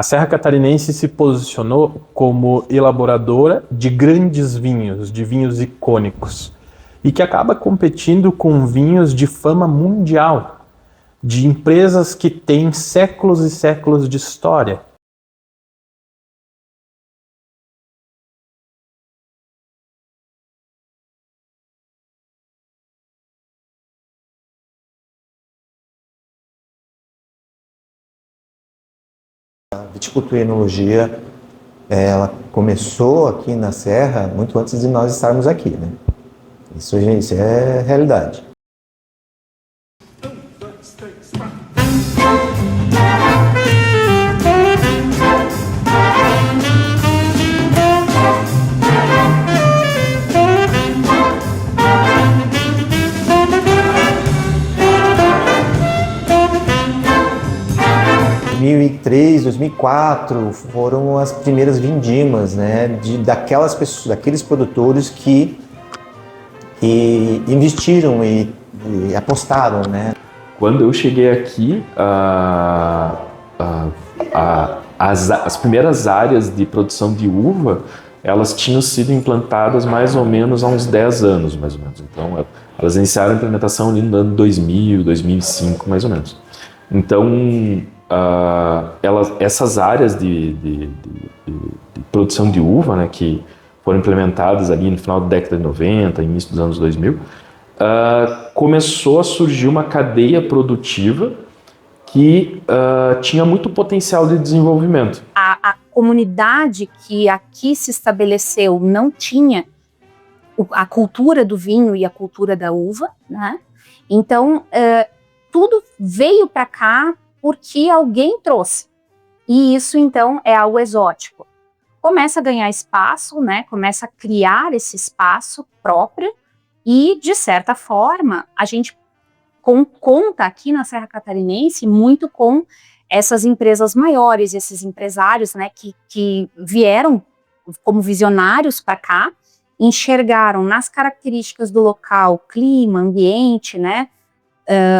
A Serra Catarinense se posicionou como elaboradora de grandes vinhos, de vinhos icônicos, e que acaba competindo com vinhos de fama mundial, de empresas que têm séculos e séculos de história. A viticultura e enologia, ela começou aqui na Serra muito antes de nós estarmos aqui, né? Isso, gente, é realidade. Em 2003, 2004 foram as primeiras vindimas, né, daquelas pessoas, daqueles produtores que investiram e apostaram, né? Quando eu cheguei aqui, as primeiras áreas de produção de uva, elas tinham sido implantadas mais ou menos há uns 10 anos, mais ou menos. Então, elas iniciaram a implementação ali no ano 2000, 2005, mais ou menos. Então, essas áreas de produção de uva, né, que foram implementadas ali no final da década de 90, início dos anos 2000, começou a surgir uma cadeia produtiva que tinha muito potencial de desenvolvimento. A comunidade que aqui se estabeleceu não tinha a cultura do vinho e a cultura da uva, né? Então, tudo veio para cá porque alguém trouxe. E isso, então, é algo exótico. Começa a ganhar espaço, né? Começa a criar esse espaço próprio e, de certa forma, a gente conta aqui na Serra Catarinense muito com essas empresas maiores, esses empresários, né, que vieram como visionários para cá, enxergaram nas características do local, clima, ambiente, né,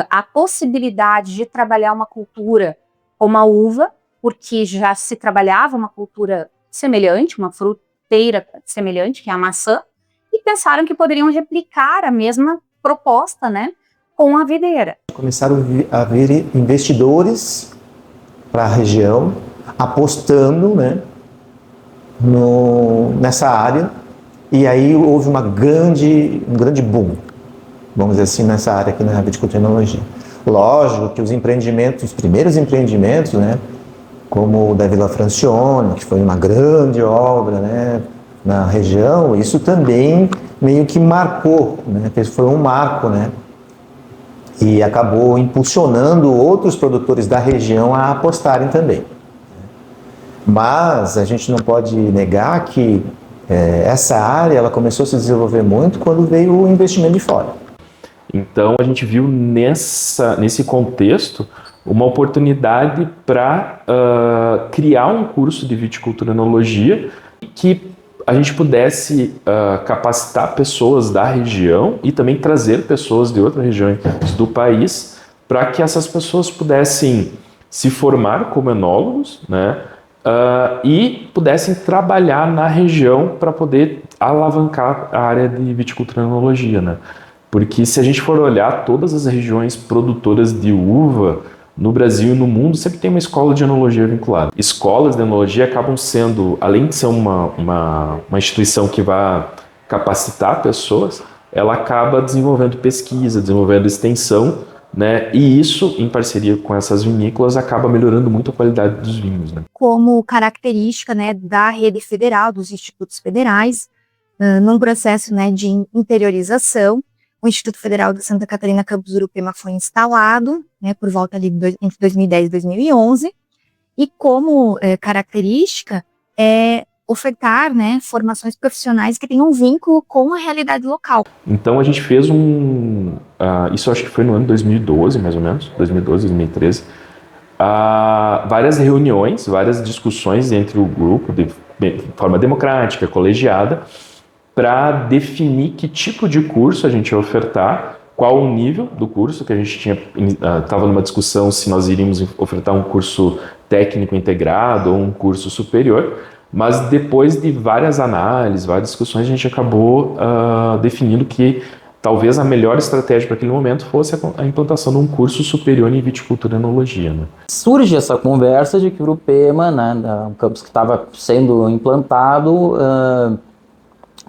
a possibilidade de trabalhar uma cultura como a uva, porque já se trabalhava uma cultura semelhante, uma fruteira semelhante, que é a maçã, e pensaram que poderiam replicar a mesma proposta, né, com a videira. Começaram a vir investidores para a região, apostando, né, nessa área, e aí houve um grande boom, vamos dizer assim, nessa área aqui na viticultura e enologia. Lógico que os primeiros empreendimentos, né, como o da Vila Francione, que foi uma grande obra, né, na região, isso também meio que marcou, né, foi um marco, né, e acabou impulsionando outros produtores da região a apostarem também. Mas a gente não pode negar que essa área ela começou a se desenvolver muito quando veio o investimento de fora. Então a gente viu nesse contexto uma oportunidade para criar um curso de viticultura e enologia que a gente pudesse capacitar pessoas da região e também trazer pessoas de outras regiões do país para que essas pessoas pudessem se formar como enólogos, né, e pudessem trabalhar na região para poder alavancar a área de viticultura e enologia, né? Porque se a gente for olhar todas as regiões produtoras de uva no Brasil e no mundo, sempre tem uma escola de enologia vinculada. Escolas de enologia acabam sendo, além de ser uma instituição que vai capacitar pessoas, ela acaba desenvolvendo pesquisa, desenvolvendo extensão, né? E isso, em parceria com essas vinícolas, acaba melhorando muito a qualidade dos vinhos, né? Como característica, né, da rede federal, dos institutos federais, num processo, né, de interiorização, o Instituto Federal de Santa Catarina Campus Urupema foi instalado, né, por volta ali entre 2010 e 2011, e como característica ofertar, né, formações profissionais que tenham vínculo com a realidade local. Então a gente fez isso acho que foi no ano 2012, mais ou menos, 2012, 2013, várias reuniões, várias discussões entre o grupo de forma democrática, colegiada, para definir que tipo de curso a gente ia ofertar, qual o nível do curso que a gente tinha. Estava numa discussão se nós iríamos ofertar um curso técnico integrado ou um curso superior, mas depois de várias análises, várias discussões, a gente acabou definindo que talvez a melhor estratégia para aquele momento fosse a implantação de um curso superior em viticultura e enologia, né? Surge essa conversa de que o Urupema, né, um campus que estava sendo implantado,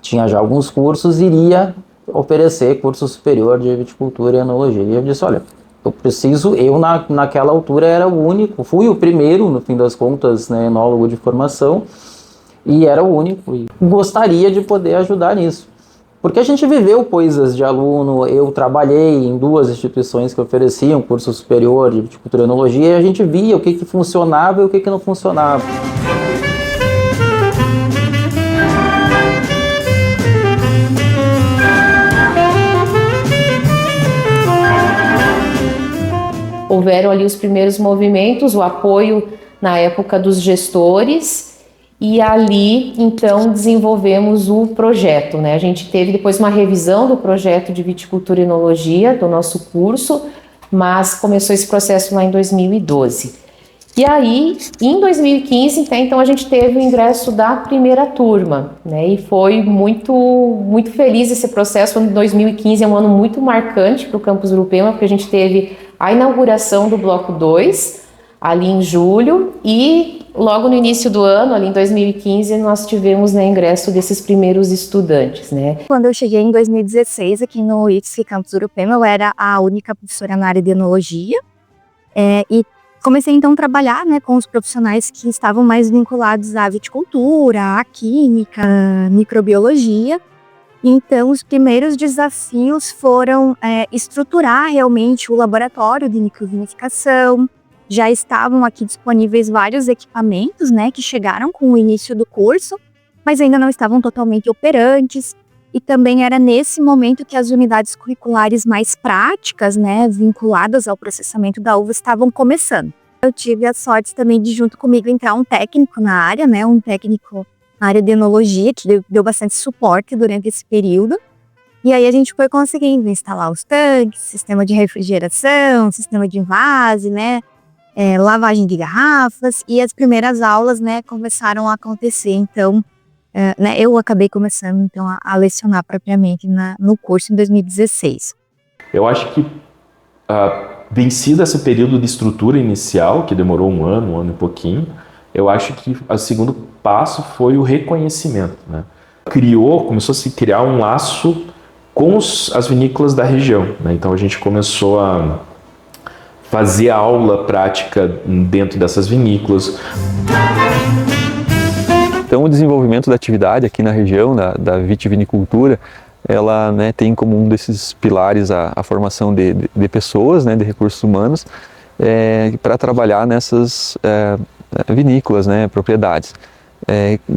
tinha já alguns cursos, iria oferecer curso superior de viticultura e enologia. E eu disse, olha, naquela altura era o único, fui o primeiro, no fim das contas, né, enólogo de formação, e era o único, e gostaria de poder ajudar nisso. Porque a gente viveu coisas de aluno, eu trabalhei em 2 instituições que ofereciam curso superior de viticultura e enologia, e a gente via o que funcionava e o que não funcionava. Houveram ali os primeiros movimentos, o apoio na época dos gestores, e ali, então, desenvolvemos o projeto, né? A gente teve depois uma revisão do projeto de viticultura e enologia do nosso curso, mas começou esse processo lá em 2012. E aí, em 2015, então, a gente teve o ingresso da primeira turma, né? E foi muito, muito feliz esse processo. O ano de 2015 é um ano muito marcante para o Campus Urupema, porque a gente teve a inauguração do Bloco 2, ali em julho, e logo no início do ano, ali em 2015, nós tivemos, né, ingresso desses primeiros estudantes, né? Quando eu cheguei em 2016 aqui no IFSC Campus Urupema, eu era a única professora na área de enologia, e comecei então a trabalhar, né, com os profissionais que estavam mais vinculados à viticultura, à química, à microbiologia. Então, os primeiros desafios foram estruturar realmente o laboratório de microvinificação. Já estavam aqui disponíveis vários equipamentos, né, que chegaram com o início do curso, mas ainda não estavam totalmente operantes. E também era nesse momento que as unidades curriculares mais práticas, né, vinculadas ao processamento da uva, estavam começando. Eu tive a sorte também de, junto comigo, entrar um técnico na área, né, um técnico na área de enologia, que deu bastante suporte durante esse período. E aí a gente foi conseguindo instalar os tanques, sistema de refrigeração, sistema de envase, né, lavagem de garrafas, e as primeiras aulas, né, começaram a acontecer. Então, né, eu acabei começando então a lecionar propriamente no curso em 2016. Eu acho que vencido esse período de estrutura inicial, que demorou um ano e pouquinho, eu acho que o segundo passo foi o reconhecimento, né? Começou a se criar um laço com as vinícolas da região, né? Então a gente começou a fazer a aula prática dentro dessas vinícolas. Então o desenvolvimento da atividade aqui na região, da vitivinicultura, ela, né, tem como um desses pilares a formação de pessoas, né, de recursos humanos, para trabalhar nessas vinícolas, né, propriedades.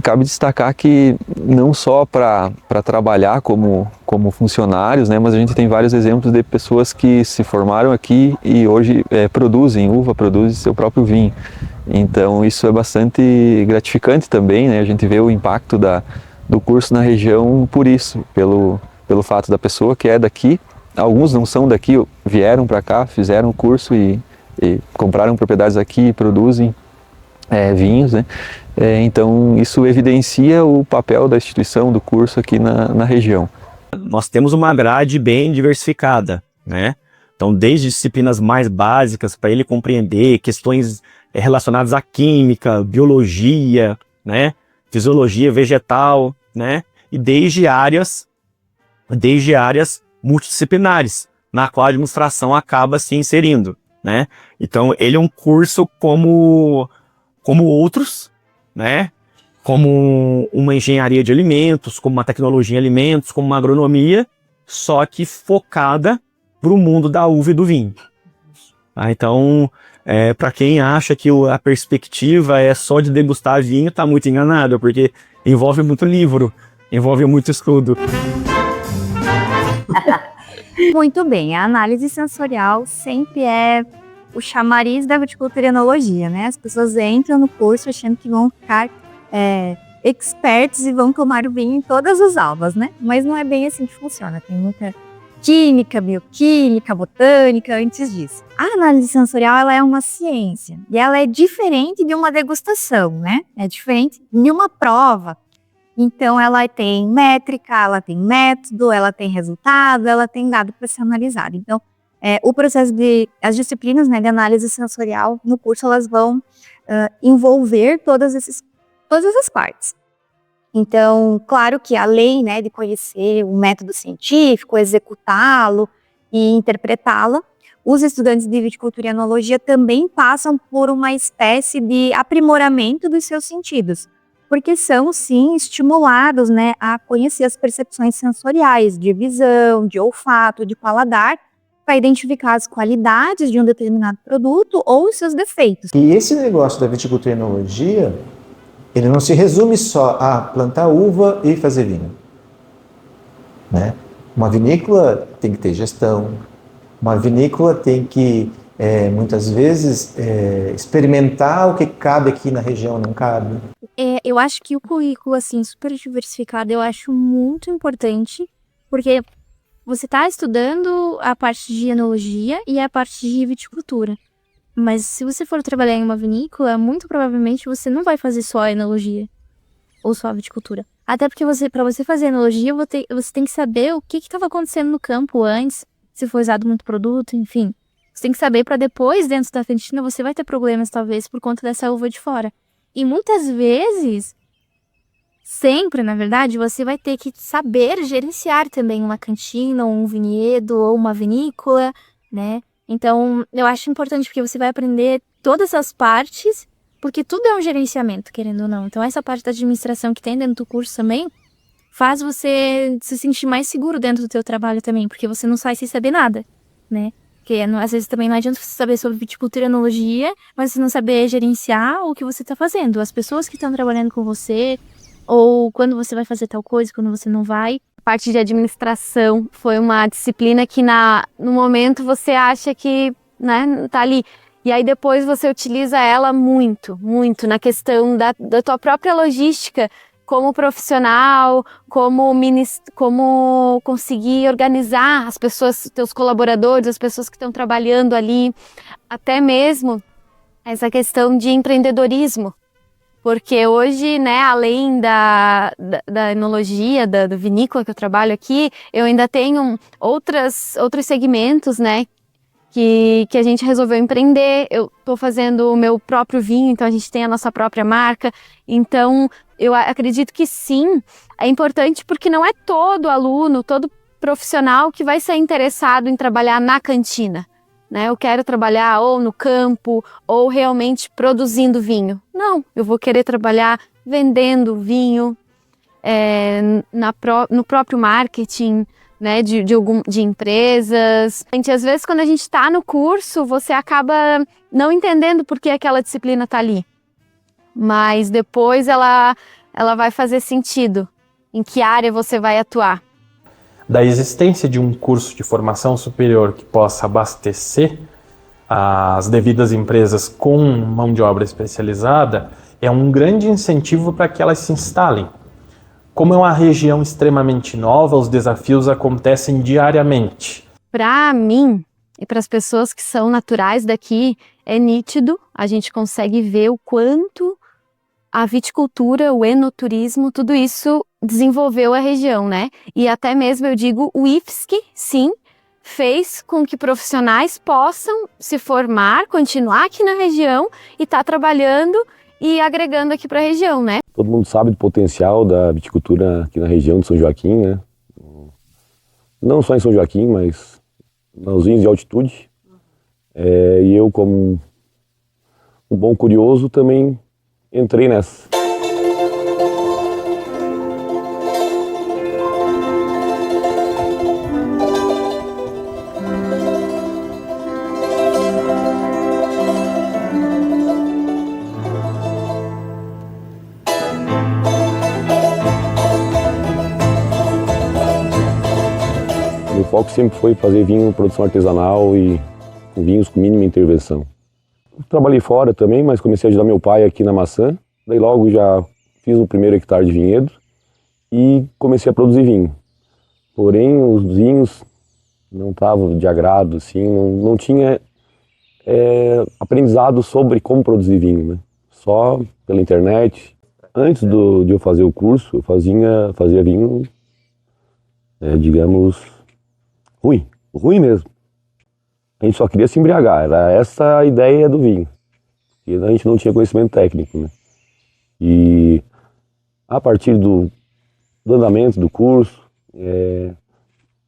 Cabe destacar que não só para trabalhar como funcionários, né, mas a gente tem vários exemplos de pessoas que se formaram aqui e hoje produzem uva, produzem seu próprio vinho. Então isso é bastante gratificante também, né? A gente vê o impacto do curso na região por isso, pelo fato da pessoa que é daqui, alguns não são daqui, vieram para cá, fizeram o curso e compraram propriedades aqui e produzem vinhos, né? Então isso evidencia o papel da instituição, do curso aqui na região. Nós temos uma grade bem diversificada, né? Então desde disciplinas mais básicas para ele compreender questões relacionadas à química, biologia, né? Fisiologia vegetal, né? E desde áreas multidisciplinares, na qual a administração acaba se inserindo, né? Então ele é um curso como outros, né? Como uma engenharia de alimentos, como uma tecnologia em alimentos, como uma agronomia, só que focada para o mundo da uva e do vinho. Então, para quem acha que a perspectiva é só de degustar vinho, está muito enganado, porque envolve muito livro, envolve muito estudo. Muito bem, a análise sensorial sempre é o chamariz da viticultura e enologia, né? As pessoas entram no curso achando que vão ficar experts e vão tomar o vinho em todas as aulas, né? Mas não é bem assim que funciona, tem muita química, bioquímica, botânica, antes disso. A análise sensorial, ela é uma ciência e ela é diferente de uma degustação, né? É diferente de uma prova. Então, ela tem métrica, ela tem método, ela tem resultado, ela tem dado para ser analisado. Então, o processo as disciplinas, né, de análise sensorial no curso, elas vão envolver todas essas partes. Então, claro que além, né, de conhecer o método científico, executá-lo e interpretá-lo, os estudantes de viticultura e enologia também passam por uma espécie de aprimoramento dos seus sentidos, porque são, sim, estimulados, né, a conhecer as percepções sensoriais, de visão, de olfato, de paladar, para identificar as qualidades de um determinado produto ou os seus defeitos. E esse negócio da viticultura e enologia, ele não se resume só a plantar uva e fazer vinho, né? Uma vinícola tem que ter gestão, uma vinícola tem que, muitas vezes, experimentar o que cabe aqui na região, não cabe. Eu acho que o currículo, assim, super diversificado, eu acho muito importante, porque você está estudando a parte de enologia e a parte de viticultura. Mas se você for trabalhar em uma vinícola, muito provavelmente você não vai fazer só a enologia ou só a viticultura. Até porque para você fazer enologia, você tem que saber o que estava acontecendo no campo antes, se foi usado muito produto, enfim. Você tem que saber para depois, dentro da cantina, você vai ter problemas, talvez, por conta dessa uva de fora. E muitas vezes, sempre, na verdade, você vai ter que saber gerenciar também uma cantina, ou um vinhedo, ou uma vinícola, né? Então, eu acho importante porque você vai aprender todas as partes, porque tudo é um gerenciamento, querendo ou não. Então, essa parte da administração que tem dentro do curso também faz você se sentir mais seguro dentro do teu trabalho também, porque você não sai sem saber nada, né? Porque às vezes também não adianta você saber sobre viticultura e enologia, mas você não saber gerenciar o que você está fazendo, as pessoas que estão trabalhando com você, ou quando você vai fazer tal coisa, quando você não vai. Parte de administração foi uma disciplina que no momento você acha que, né, tá ali. E aí depois você utiliza ela muito, muito na questão da tua própria logística como profissional, como conseguir organizar as pessoas, teus colaboradores, as pessoas que estão trabalhando ali. Até mesmo essa questão de empreendedorismo. Porque hoje, né, além da enologia, da vinícola que eu trabalho aqui, eu ainda tenho outros segmentos, né, que a gente resolveu empreender. Eu estou fazendo o meu próprio vinho, então a gente tem a nossa própria marca. Então, eu acredito que sim, é importante porque não é todo aluno, todo profissional que vai ser interessado em trabalhar na cantina. Né, eu quero trabalhar ou no campo ou realmente produzindo vinho. Não, eu vou querer trabalhar vendendo vinho, no próprio marketing, né, de empresas. Às vezes, quando a gente está no curso, você acaba não entendendo por que aquela disciplina está ali. Mas depois ela vai fazer sentido. Em que área você vai atuar? Da existência de um curso de formação superior que possa abastecer as devidas empresas com mão de obra especializada é um grande incentivo para que elas se instalem. Como é uma região extremamente nova, os desafios acontecem diariamente. Para mim e para as pessoas que são naturais daqui, é nítido, a gente consegue ver o quanto a viticultura, o enoturismo, tudo isso desenvolveu a região, né? E até mesmo, eu digo, o IFSC, sim, fez com que profissionais possam se formar, continuar aqui na região e estar trabalhando e agregando aqui para a região, né? Todo mundo sabe do potencial da viticultura aqui na região de São Joaquim, né? Não só em São Joaquim, mas nos vinhos de altitude. E eu, como um bom curioso, também entrei nessa. Meu foco sempre foi fazer vinho, produção artesanal e com vinhos com mínima intervenção. Trabalhei fora também, mas comecei a ajudar meu pai aqui na maçã. Daí logo já fiz o primeiro hectare de vinhedo e comecei a produzir vinho. Porém, os vinhos não estava de agrado, assim, não tinha aprendizado sobre como produzir vinho, né? Só pela internet. Antes de eu fazer o curso, eu fazia vinho, digamos, ruim mesmo. A gente só queria se embriagar, era essa a ideia do vinho. E a gente não tinha conhecimento técnico, né? E a partir do andamento do curso,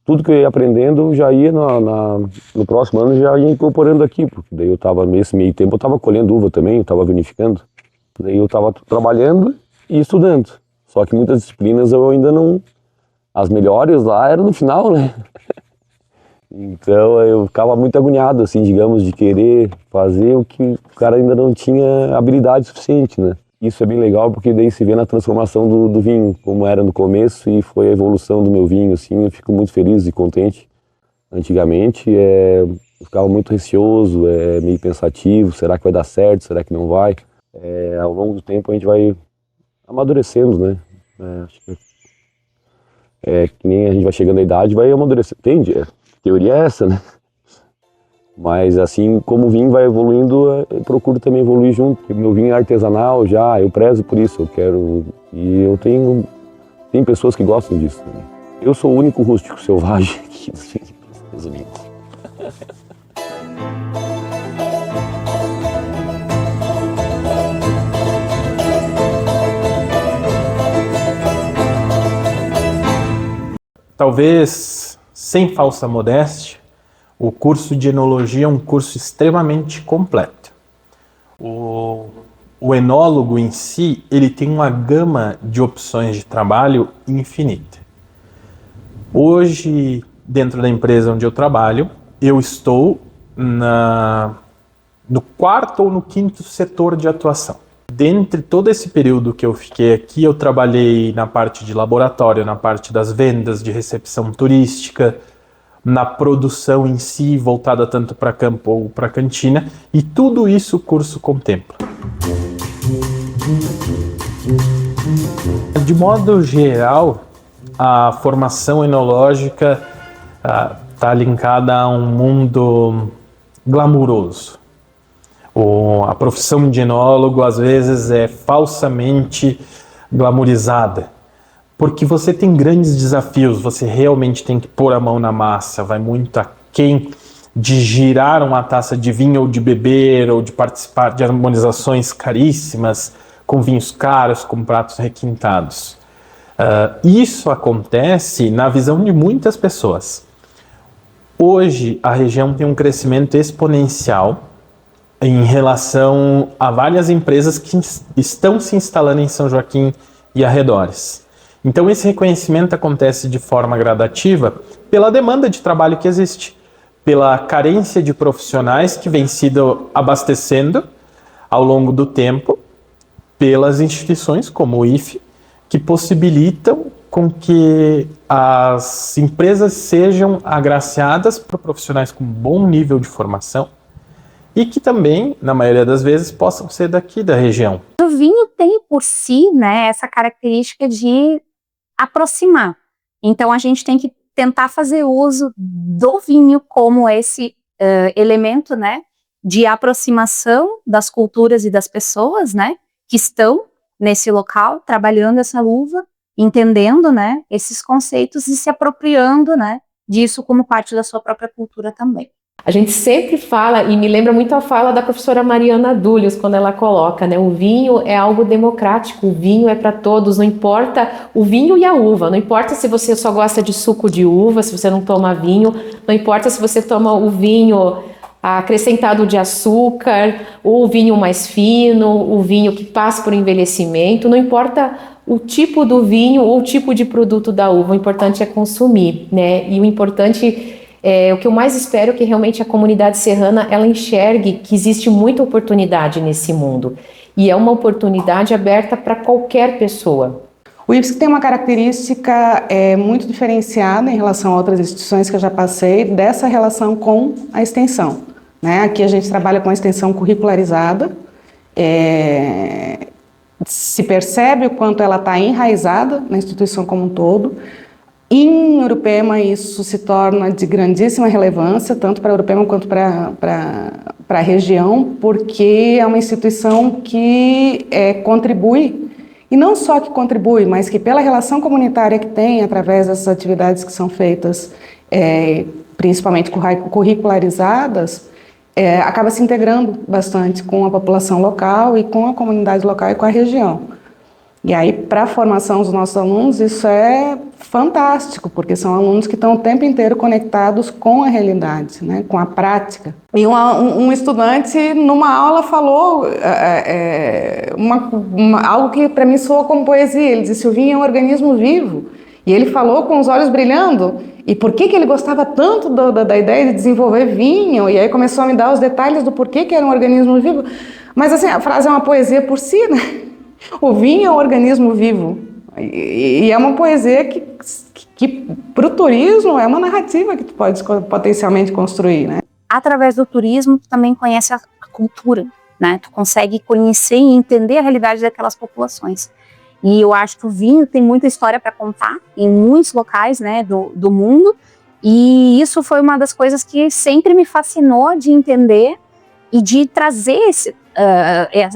tudo que eu ia aprendendo, já ia no próximo ano, já ia incorporando aqui, porque daí eu estava, nesse meio tempo, eu estava colhendo uva também, eu estava vinificando. Daí eu estava trabalhando e estudando. Só que muitas disciplinas eu ainda não... As melhores lá eram no final, né? Então eu ficava muito agoniado, assim, digamos, de querer fazer o que o cara ainda não tinha habilidade suficiente, né? Isso é bem legal porque daí se vê na transformação do vinho, como era no começo e foi a evolução do meu vinho, assim, eu fico muito feliz e contente. Antigamente eu ficava muito receoso, meio pensativo, será que vai dar certo, será que não vai? Ao longo do tempo a gente vai amadurecendo, né? Acho que nem a gente vai chegando à idade, vai amadurecendo, entende? A teoria é essa, né? Mas assim como o vinho vai evoluindo, eu procuro também evoluir junto. Porque meu vinho é artesanal já, eu prezo por isso, eu quero... E eu tem pessoas que gostam disso também. Eu sou o único rústico selvagem aqui, resumindo. Talvez, sem falsa modéstia, o curso de enologia é um curso extremamente completo. O enólogo em si, ele tem uma gama de opções de trabalho infinita. Hoje, dentro da empresa onde eu trabalho, eu estou no quarto ou no quinto setor de atuação. Dentre todo esse período que eu fiquei aqui, eu trabalhei na parte de laboratório, na parte das vendas, de recepção turística, na produção em si, voltada tanto para campo ou para cantina, e tudo isso o curso contempla. De modo geral, a formação enológica está linkada a um mundo glamuroso. A profissão de enólogo, às vezes, é falsamente glamourizada, porque você tem grandes desafios, você realmente tem que pôr a mão na massa, vai muito aquém de girar uma taça de vinho ou de beber, ou de participar de harmonizações caríssimas, com vinhos caros, com pratos requintados. Isso acontece na visão de muitas pessoas. Hoje, a região tem um crescimento exponencial em relação a várias empresas que estão se instalando em São Joaquim e arredores. Então esse reconhecimento acontece de forma gradativa pela demanda de trabalho que existe, pela carência de profissionais que vem sido abastecendo ao longo do tempo, pelas instituições como o IFE, que possibilitam com que as empresas sejam agraciadas por profissionais com bom nível de formação, e que também, na maioria das vezes, possam ser daqui da região. O vinho tem por si, né, essa característica de aproximar. Então a gente tem que tentar fazer uso do vinho como esse elemento, né, de aproximação das culturas e das pessoas, né, que estão nesse local, trabalhando essa uva, entendendo, né, esses conceitos e se apropriando, né, disso como parte da sua própria cultura também. A gente sempre fala, e me lembra muito a fala da professora Mariana Dúlios, quando ela coloca, né, o vinho é algo democrático, o vinho é para todos, não importa o vinho e a uva, não importa se você só gosta de suco de uva, se você não toma vinho, não importa se você toma o vinho acrescentado de açúcar, ou o vinho mais fino, o vinho que passa por envelhecimento, não importa o tipo do vinho ou o tipo de produto da uva, o importante é consumir, né, e o importante... o que eu mais espero é que realmente a comunidade serrana ela enxergue que existe muita oportunidade nesse mundo e é uma oportunidade aberta para qualquer pessoa. O IFSC tem uma característica muito diferenciada em relação a outras instituições que eu já passei, dessa relação com a extensão, né? Aqui a gente trabalha com a extensão curricularizada, se percebe o quanto ela está enraizada na instituição como um todo. Em Urupema, isso se torna de grandíssima relevância, tanto para Urupema quanto para a região, porque é uma instituição que contribui, e não só que contribui, mas que pela relação comunitária que tem, através dessas atividades que são feitas, principalmente curricularizadas, acaba se integrando bastante com a população local e com a comunidade local e com a região. E aí, para a formação dos nossos alunos, isso é fantástico, porque são alunos que estão o tempo inteiro conectados com a realidade, né, com a prática. E um estudante, numa aula, falou algo que para mim soou como poesia. Ele disse: o vinho é um organismo vivo. E ele falou com os olhos brilhando. E por que ele gostava tanto da ideia de desenvolver vinho? E aí começou a me dar os detalhes do porquê que era um organismo vivo. Mas assim, a frase é uma poesia por si, né? O vinho é um organismo vivo, e é uma poesia que para o turismo é uma narrativa que tu pode potencialmente construir, né? Através do turismo, tu também conhece a cultura, né? Tu consegue conhecer e entender a realidade daquelas populações. E eu acho que o vinho tem muita história para contar em muitos locais, né, do mundo, e isso foi uma das coisas que sempre me fascinou de entender e de trazer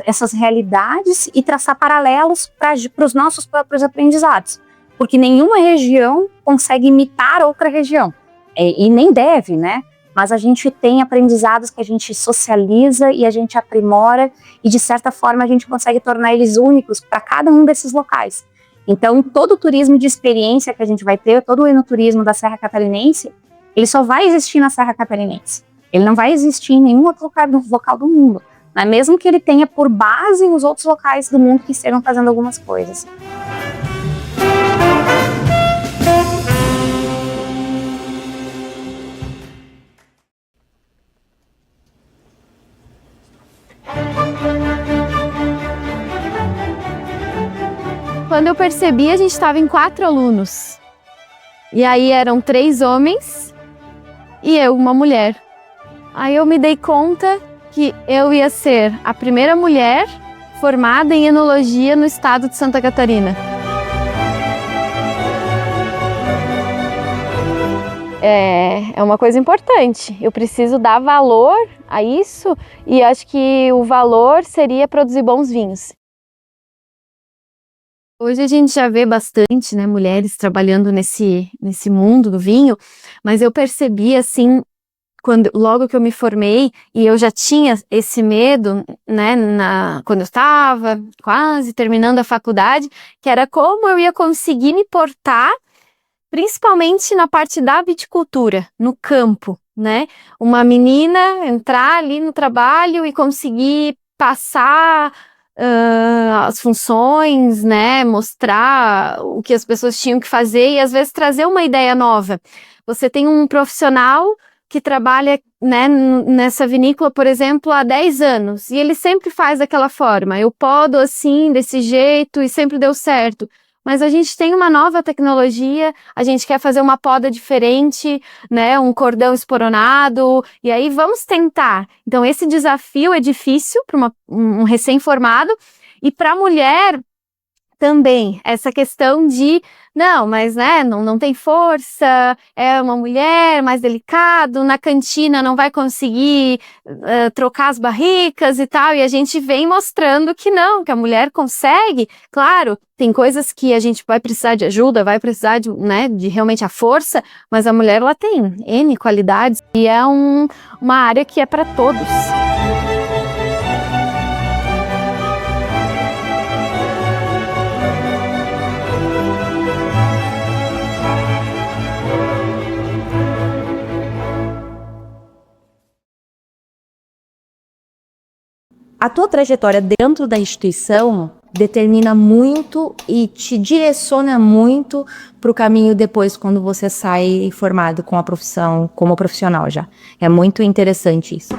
essas realidades e traçar paralelos para os nossos próprios aprendizados, porque nenhuma região consegue imitar outra região, e nem deve, né? Mas a gente tem aprendizados que a gente socializa e a gente aprimora, e de certa forma a gente consegue tornar eles únicos para cada um desses locais. Então, todo o turismo de experiência que a gente vai ter, todo o enoturismo da Serra Catarinense, ele só vai existir na Serra Catarinense. Ele não vai existir em nenhum outro local do mundo, né? Mesmo que ele tenha por base os outros locais do mundo que estejam fazendo algumas coisas. Quando eu percebi, a gente estava em 4 alunos. E aí eram 3 homens e eu, uma mulher. Aí eu me dei conta que eu ia ser a primeira mulher formada em enologia no estado de Santa Catarina. É uma coisa importante. Eu preciso dar valor a isso, e acho que o valor seria produzir bons vinhos. Hoje a gente já vê bastante, né, mulheres trabalhando nesse mundo do vinho, mas eu percebi assim, logo que eu me formei, e eu já tinha esse medo, né, quando eu estava quase terminando a faculdade, que era como eu ia conseguir me portar, principalmente na parte da viticultura, no campo, né? Uma menina entrar ali no trabalho e conseguir passar as funções, né, mostrar o que as pessoas tinham que fazer e às vezes trazer uma ideia nova. Você tem um profissional que trabalha, né, nessa vinícola, por exemplo, há 10 anos, e ele sempre faz daquela forma, eu podo assim, desse jeito, e sempre deu certo. Mas a gente tem uma nova tecnologia, a gente quer fazer uma poda diferente, né, um cordão esporonado, e aí vamos tentar. Então esse desafio é difícil para um recém-formado, e para a mulher também, essa questão de, não, mas né, não tem força, é uma mulher mais delicado, na cantina não vai conseguir trocar as barricas e tal, e a gente vem mostrando que não, que a mulher consegue. Claro, tem coisas que a gente vai precisar de ajuda, vai precisar de, né, de realmente a força, mas a mulher, ela tem N qualidades, e é uma área que é para todos. A tua trajetória dentro da instituição determina muito e te direciona muito para o caminho depois, quando você sai formado com a profissão, como profissional já. É muito interessante isso.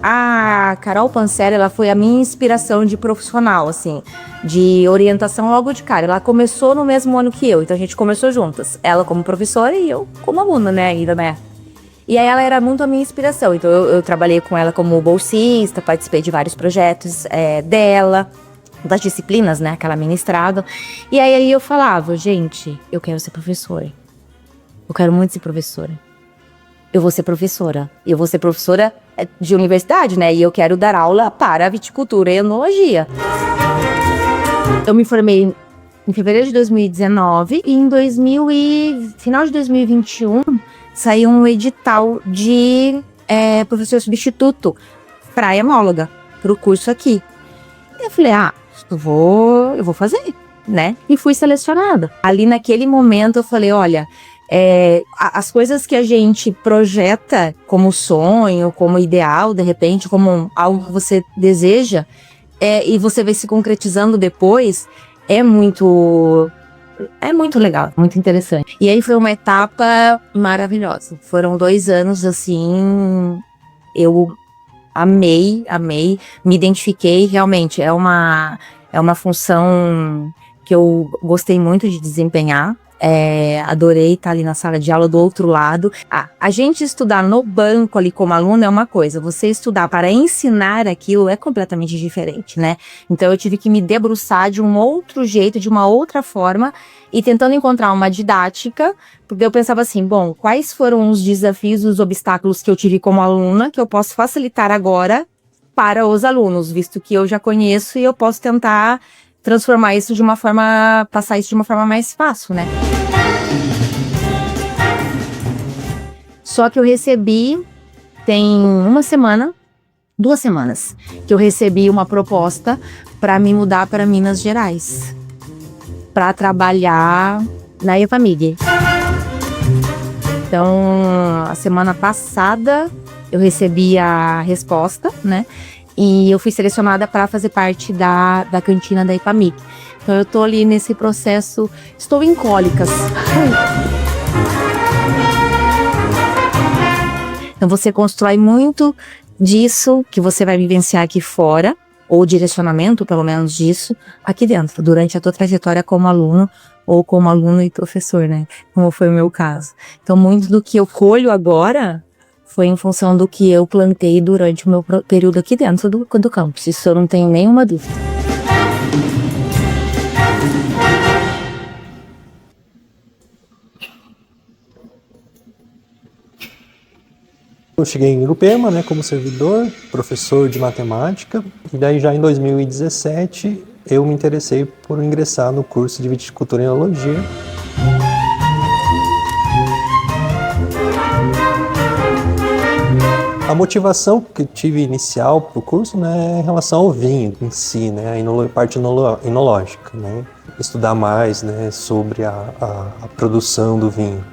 A Carol Pancelli, ela foi a minha inspiração de profissional, assim, de orientação logo de cara. Ela começou no mesmo ano que eu, então a gente começou juntas. Ela como professora e eu como aluna, né, ainda, né? E aí ela era muito a minha inspiração, então eu trabalhei com ela como bolsista, participei de vários projetos dela. das disciplinas, né, aquela ministrada. E aí eu falava, gente, eu quero ser professora. Eu quero muito ser professora. Eu vou ser professora. Eu vou ser professora de universidade, né? E eu quero dar aula para viticultura e enologia. Eu me formei em fevereiro de 2019 e final de 2021 saiu um edital de professor substituto para hemóloga, para o curso aqui. E eu falei, eu vou fazer, né? E fui selecionada. Ali naquele momento eu falei, olha, as coisas que a gente projeta como sonho, como ideal, de repente, como algo que você deseja, e você vai se concretizando depois, é muito legal, muito interessante. E aí foi uma etapa maravilhosa. Foram 2 anos, assim, eu amei, me identifiquei, realmente, é uma função que eu gostei muito de desempenhar. Adorei estar ali na sala de aula do outro lado. A gente estudar no banco ali como aluno é uma coisa, você estudar para ensinar aquilo é completamente diferente, né? Então eu tive que me debruçar de um outro jeito, de uma outra forma, e tentando encontrar uma didática, porque eu pensava assim, bom, quais foram os desafios, os obstáculos que eu tive como aluna, que eu posso facilitar agora para os alunos, visto que eu já conheço e eu posso tentar transformar isso de uma forma, passar isso de uma forma mais fácil, né? Só que eu recebi, tem 2 semanas, que eu recebi uma proposta para me mudar para Minas Gerais, para trabalhar na EFAMIG. Então, a semana passada eu recebi a resposta, né? E eu fui selecionada para fazer parte da cantina da EFAMIG. Então eu tô ali nesse processo, estou em cólicas. Então você constrói muito disso que você vai vivenciar aqui fora, ou direcionamento, pelo menos disso, aqui dentro, durante a tua trajetória como aluno, ou como aluno e professor, né? Como foi o meu caso. Então muito do que eu colho agora foi em função do que eu plantei durante o meu período aqui dentro do campus. Isso eu não tenho nenhuma dúvida. Eu cheguei em Urupema, né, como servidor, professor de matemática, e daí já em 2017 eu me interessei por ingressar no curso de viticultura e enologia. A motivação que eu tive inicial para o curso, né, é em relação ao vinho em si, né, a parte enológica, né, estudar mais, né, sobre a produção do vinho.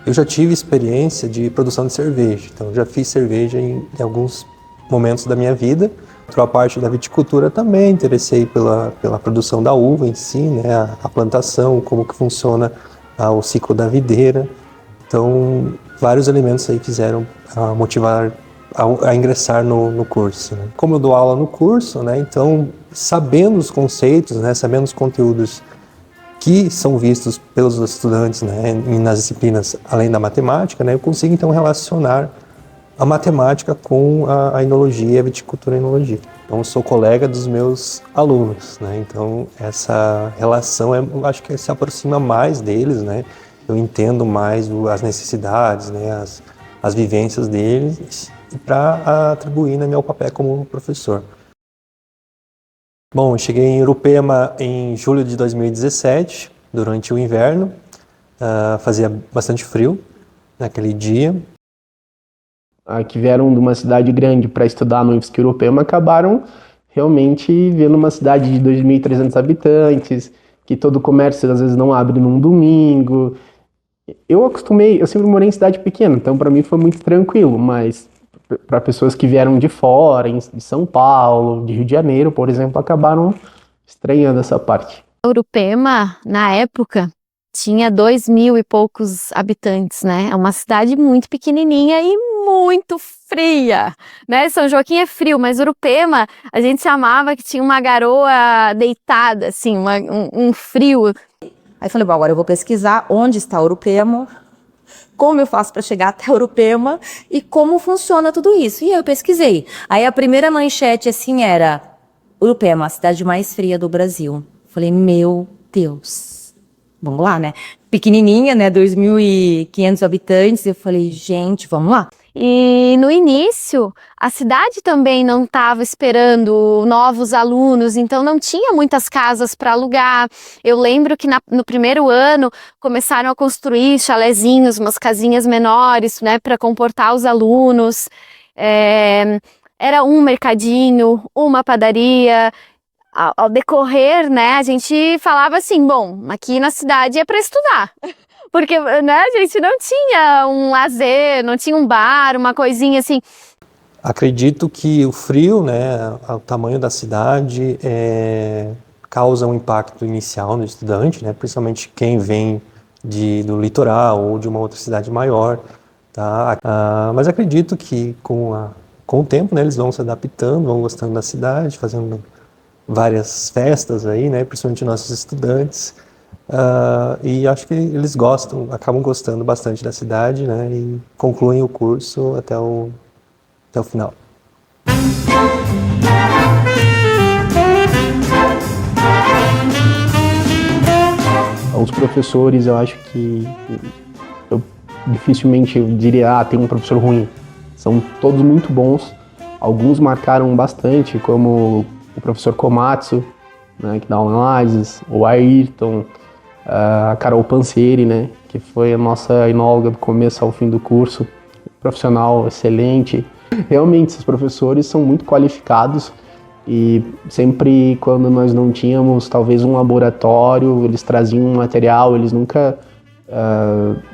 Eu já tive experiência de produção de cerveja, então eu já fiz cerveja em alguns momentos da minha vida. A parte da viticultura também interessei pela produção da uva em si, né, a plantação, como que funciona o ciclo da videira. Então, vários elementos aí fizeram motivar a ingressar no curso, né? Como eu dou aula no curso, né, então sabendo os conceitos, né, sabendo os conteúdos que são vistos pelos estudantes, né, nas disciplinas além da matemática, né, eu consigo então relacionar a matemática com a enologia, a viticultura e a enologia. Então eu sou colega dos meus alunos, né, então essa relação eu acho que se aproxima mais deles, né, eu entendo mais as necessidades, né, as vivências deles, para atribuir no meu papel como professor. Bom, eu cheguei em Urupema em julho de 2017, durante o inverno, fazia bastante frio naquele dia. Que vieram de uma cidade grande para estudar no IFSC Urupema acabaram realmente vendo uma cidade de 2.300 habitantes, que todo o comércio às vezes não abre num domingo. Eu sempre morei em cidade pequena, então para mim foi muito tranquilo, mas para pessoas que vieram de fora, de São Paulo, de Rio de Janeiro, por exemplo, acabaram estranhando essa parte. Urupema, na época, tinha 2.000 e poucos habitantes, né? É uma cidade muito pequenininha e muito fria, né? São Joaquim é frio, mas Urupema, a gente chamava que tinha uma garoa deitada, assim, um frio. Aí falei, bom, agora eu vou pesquisar onde está Urupema, como eu faço para chegar até Urupema e como funciona tudo isso. E aí eu pesquisei. Aí a primeira manchete, assim, era Urupema, a cidade mais fria do Brasil. Falei, meu Deus, vamos lá, né? Pequenininha, né? 2.500 habitantes. Eu falei, gente, vamos lá. E no início, a cidade também não estava esperando novos alunos, então não tinha muitas casas para alugar. Eu lembro que no primeiro ano começaram a construir chalezinhos, umas casinhas menores, né, para comportar os alunos. Era um mercadinho, uma padaria. Ao decorrer, né, a gente falava assim, bom, aqui na cidade é para estudar. Porque, né, a gente não tinha um lazer, não tinha um bar, uma coisinha assim. Acredito que o frio, né, o tamanho da cidade, causa um impacto inicial no estudante, né, principalmente quem vem do litoral ou de uma outra cidade maior, tá? Mas acredito que com o tempo, né, eles vão se adaptando, vão gostando da cidade, fazendo várias festas aí, né, principalmente nossos estudantes. E acho que eles acabam gostando bastante da cidade, né, e concluem o curso até o final. Os professores, eu acho que eu dificilmente diria, tem um professor ruim. São todos muito bons. Alguns marcaram bastante, como o professor Komatsu, né, que dá análises, o Ayrton, a Carol Pansieri, né, que foi a nossa enóloga do começo ao fim do curso, profissional excelente. Realmente, esses professores são muito qualificados e sempre quando nós não tínhamos talvez um laboratório, eles traziam um material, eles nunca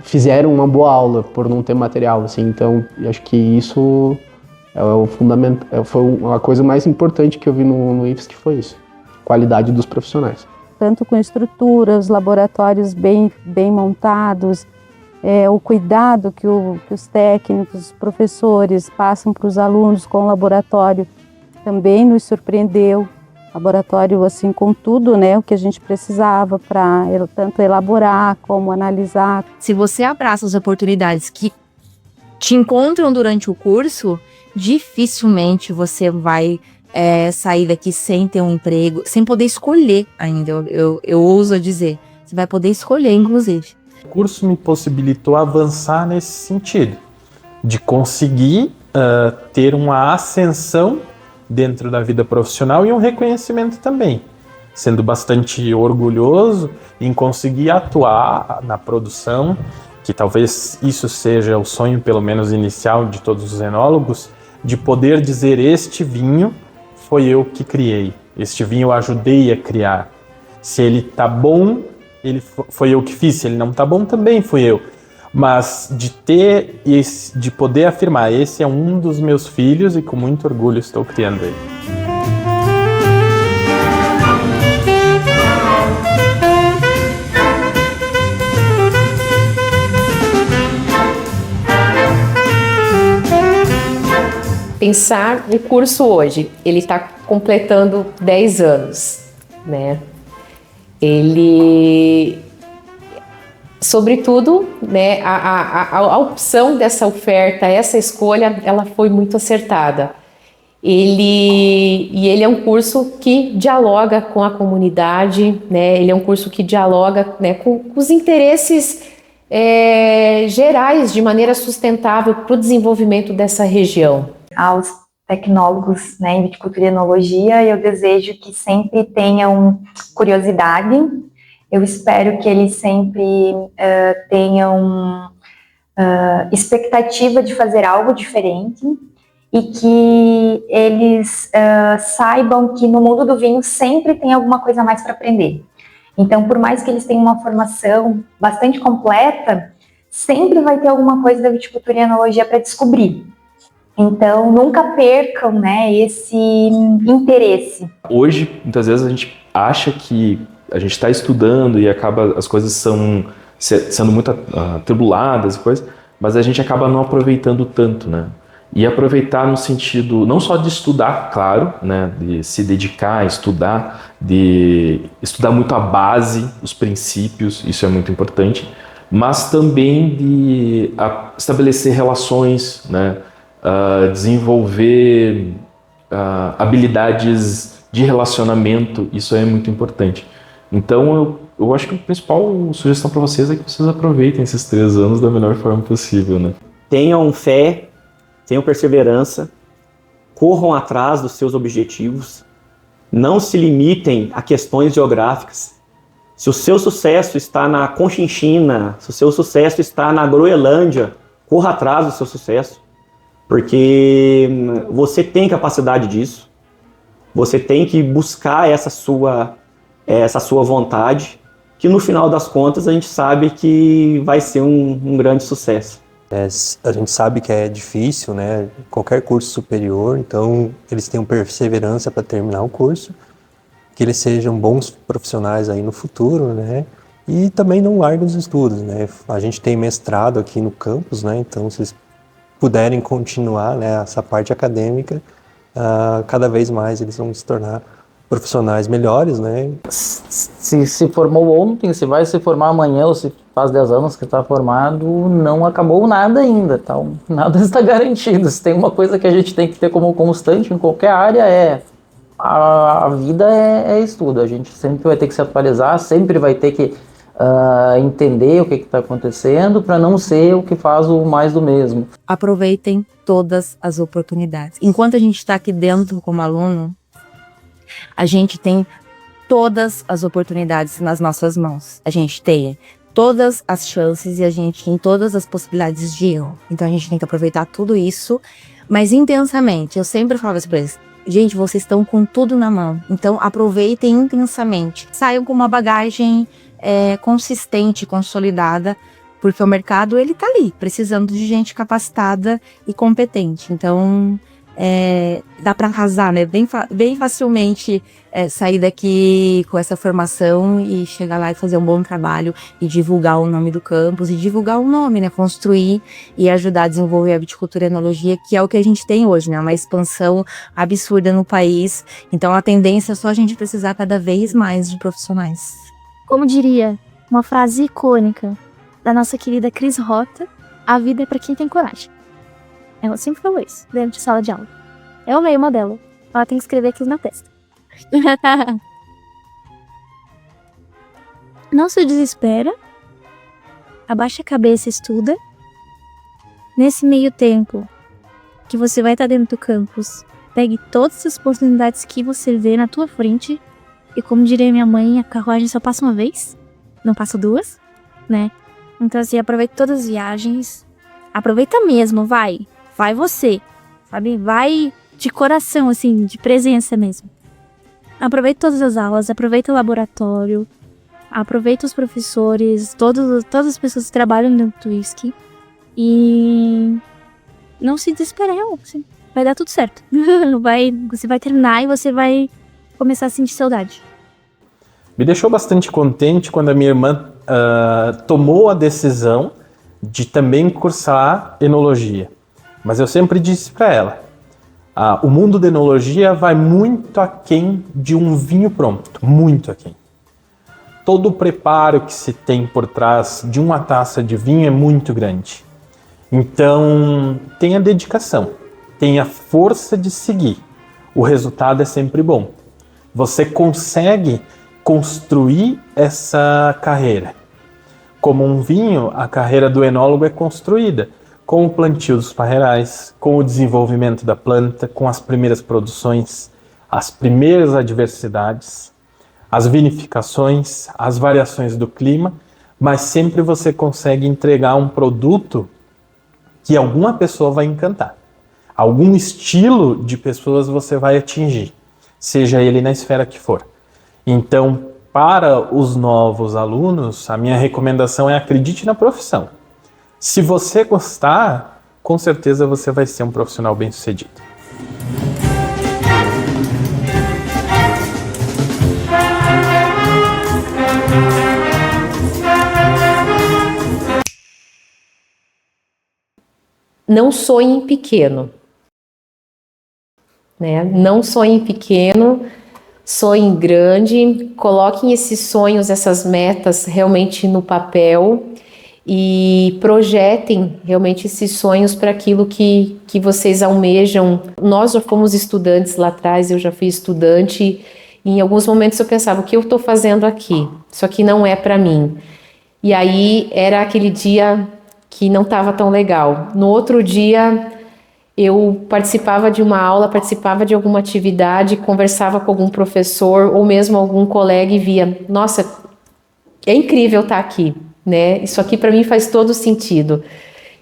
fizeram uma boa aula por não ter material, assim. Então, eu acho que isso é o fundamental, foi a coisa mais importante que eu vi no IFES, que foi isso, qualidade dos profissionais. Tanto com estruturas, laboratórios bem montados, o cuidado que os técnicos, os professores passam para os alunos com o laboratório também nos surpreendeu. Laboratório assim com tudo, né, o que a gente precisava para tanto elaborar como analisar. Se você abraça as oportunidades que te encontram durante o curso, dificilmente você vai sair daqui sem ter um emprego, sem poder escolher ainda, eu ouso dizer. Você vai poder escolher, inclusive. O curso me possibilitou avançar nesse sentido, de conseguir ter uma ascensão dentro da vida profissional e um reconhecimento também, sendo bastante orgulhoso em conseguir atuar na produção, que talvez isso seja o sonho, pelo menos inicial, de todos os enólogos, de poder dizer: este vinho foi eu que criei, este vinho eu ajudei a criar. Se ele tá bom, foi eu que fiz, se ele não tá bom, também fui eu. Mas de poder afirmar, esse é um dos meus filhos e com muito orgulho estou criando ele. Pensar o curso hoje, ele está completando 10 anos, né? Ele, sobretudo, né, a opção dessa oferta, essa escolha, ela foi muito acertada. Ele é um curso que dialoga com a comunidade, né? Ele é um curso que dialoga, né, com os interesses gerais de maneira sustentável para o desenvolvimento dessa região. Aos tecnólogos, né, em viticultura e enologia, eu desejo que sempre tenham curiosidade. Eu espero que eles sempre tenham expectativa de fazer algo diferente e que eles saibam que no mundo do vinho sempre tem alguma coisa a mais para aprender. Então, por mais que eles tenham uma formação bastante completa, sempre vai ter alguma coisa da viticultura e enologia para descobrir. Então, nunca percam, né, esse interesse. Hoje, muitas vezes a gente acha que a gente está estudando e as coisas sendo muito atribuladas e coisas, mas a gente acaba não aproveitando tanto, né? E aproveitar no sentido não só de estudar, claro, né, de se dedicar a estudar, de estudar muito a base, os princípios, isso é muito importante, mas também de estabelecer relações, né, desenvolver habilidades de relacionamento, isso é muito importante. Então, eu acho que a principal sugestão para vocês é que vocês aproveitem esses 3 anos da melhor forma possível, né? Tenham fé, tenham perseverança, corram atrás dos seus objetivos, não se limitem a questões geográficas. Se o seu sucesso está na Conchinchina, se o seu sucesso está na Groenlândia, corra atrás do seu sucesso, porque você tem capacidade disso, você tem que buscar essa sua vontade, que no final das contas a gente sabe que vai ser um grande sucesso. A gente sabe que é difícil, né? Qualquer curso superior, então eles tenham perseverança para terminar o curso, que eles sejam bons profissionais aí no futuro, né? E também não larguem os estudos, né? A gente tem mestrado aqui no campus, né? Então, se vocês puderem continuar, né, essa parte acadêmica, cada vez mais eles vão se tornar profissionais melhores, né? Se formou ontem, se vai se formar amanhã, ou se faz 10 anos que está formado, não acabou nada ainda, tá? Nada está garantido. Se tem uma coisa que a gente tem que ter como constante em qualquer área a vida é estudo. A gente sempre vai ter que se atualizar, sempre vai ter que entender o que está acontecendo para não ser o que faz o mais do mesmo. Aproveitem todas as oportunidades. Enquanto a gente está aqui dentro como aluno, a gente tem todas as oportunidades nas nossas mãos. A gente tem todas as chances e a gente tem todas as possibilidades de erro. Então a gente tem que aproveitar tudo isso, mas intensamente. Eu sempre falo isso para eles. Gente, vocês estão com tudo na mão. Então aproveitem intensamente. Saiam com uma bagagem consistente, consolidada, porque o mercado ele tá ali, precisando de gente capacitada e competente. Então dá para arrasar, né? Bem facilmente sair daqui com essa formação e chegar lá e fazer um bom trabalho e divulgar o nome do campus e divulgar o nome, né? Construir e ajudar a desenvolver a viticultura e enologia, que é o que a gente tem hoje, né? Uma expansão absurda no país. Então a tendência é só a gente precisar cada vez mais de profissionais. Como diria uma frase icônica da nossa querida Cris Rota, a vida é para quem tem coragem. Ela sempre falou isso, dentro de sala de aula. Eu amei uma dela. Ela tem que escrever aquilo na testa. Não se desespera. Abaixa a cabeça e estuda. Nesse meio tempo que você vai estar dentro do campus, pegue todas as oportunidades que você vê na tua frente. E como diria minha mãe, a carruagem só passa uma vez, não passa 2, né? Então assim, aproveita todas as viagens. Aproveita mesmo, vai você, sabe? Vai de coração, assim, de presença mesmo. Aproveita todas as aulas, aproveita o laboratório, aproveita os professores, todas as pessoas que trabalham no Twisky. E não se desespere, assim, vai dar tudo certo. Você vai terminar e você vai começar a sentir saudade. Me deixou bastante contente quando a minha irmã tomou a decisão de também cursar enologia. Mas eu sempre disse para ela, o mundo da enologia vai muito aquém de um vinho pronto, muito aquém. Todo o preparo que se tem por trás de uma taça de vinho é muito grande. Então, tenha dedicação, tenha força de seguir. O resultado é sempre bom. Você consegue construir essa carreira. Como um vinho, a carreira do enólogo é construída com o plantio dos parreirais, com o desenvolvimento da planta, com as primeiras produções, as primeiras adversidades, as vinificações, as variações do clima, mas sempre você consegue entregar um produto que alguma pessoa vai encantar. Algum estilo de pessoas você vai atingir, seja ele na esfera que for. Então, para os novos alunos, a minha recomendação é acredite na profissão. Se você gostar, com certeza você vai ser um profissional bem-sucedido. Não sonhe pequeno, né? Não sonhe pequeno, sonhe grande, coloquem esses sonhos, essas metas realmente no papel e projetem realmente esses sonhos para aquilo que vocês almejam. Nós já fomos estudantes lá atrás, eu já fui estudante, e em alguns momentos eu pensava, o que eu estou fazendo aqui? Isso aqui não é para mim. E aí era aquele dia que não estava tão legal. No outro dia eu participava de uma aula, participava de alguma atividade, conversava com algum professor ou mesmo algum colega e via, nossa, é incrível estar aqui, né? Isso aqui para mim faz todo sentido.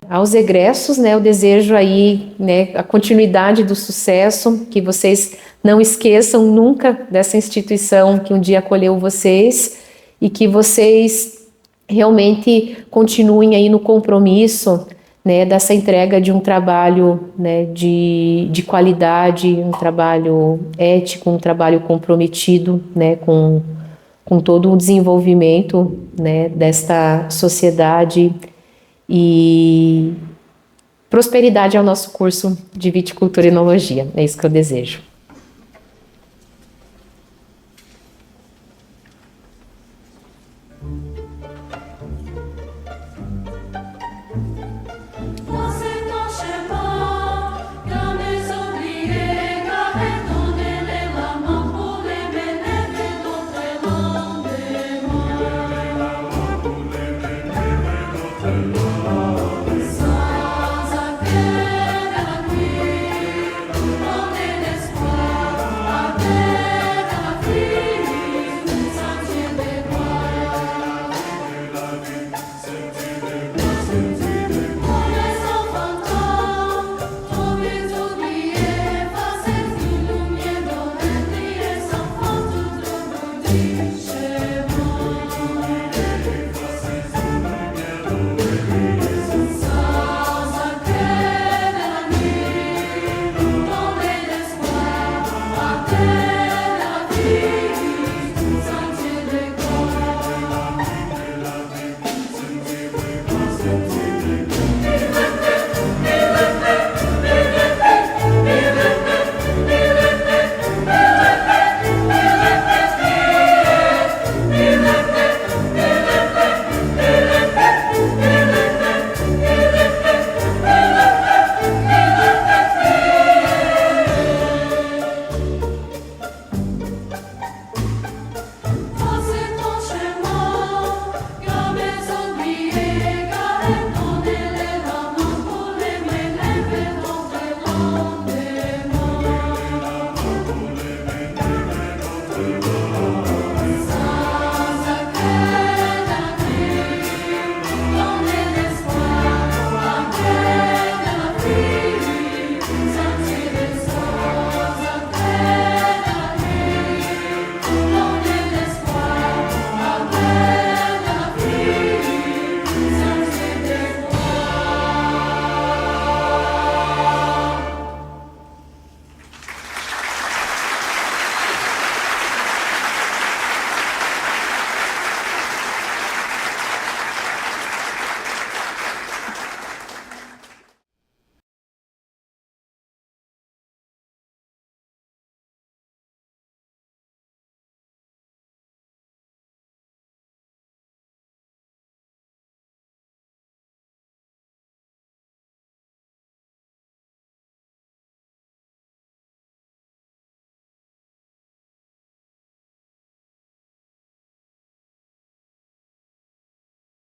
Aos egressos, né, eu desejo aí, né, a continuidade do sucesso, que vocês não esqueçam nunca dessa instituição que um dia acolheu vocês e que vocês realmente continuem aí no compromisso, né, dessa entrega de um trabalho, né, de qualidade, um trabalho ético, um trabalho comprometido, né, com todo o desenvolvimento, né, desta sociedade, e prosperidade ao nosso curso de Viticultura e Enologia. É isso que eu desejo.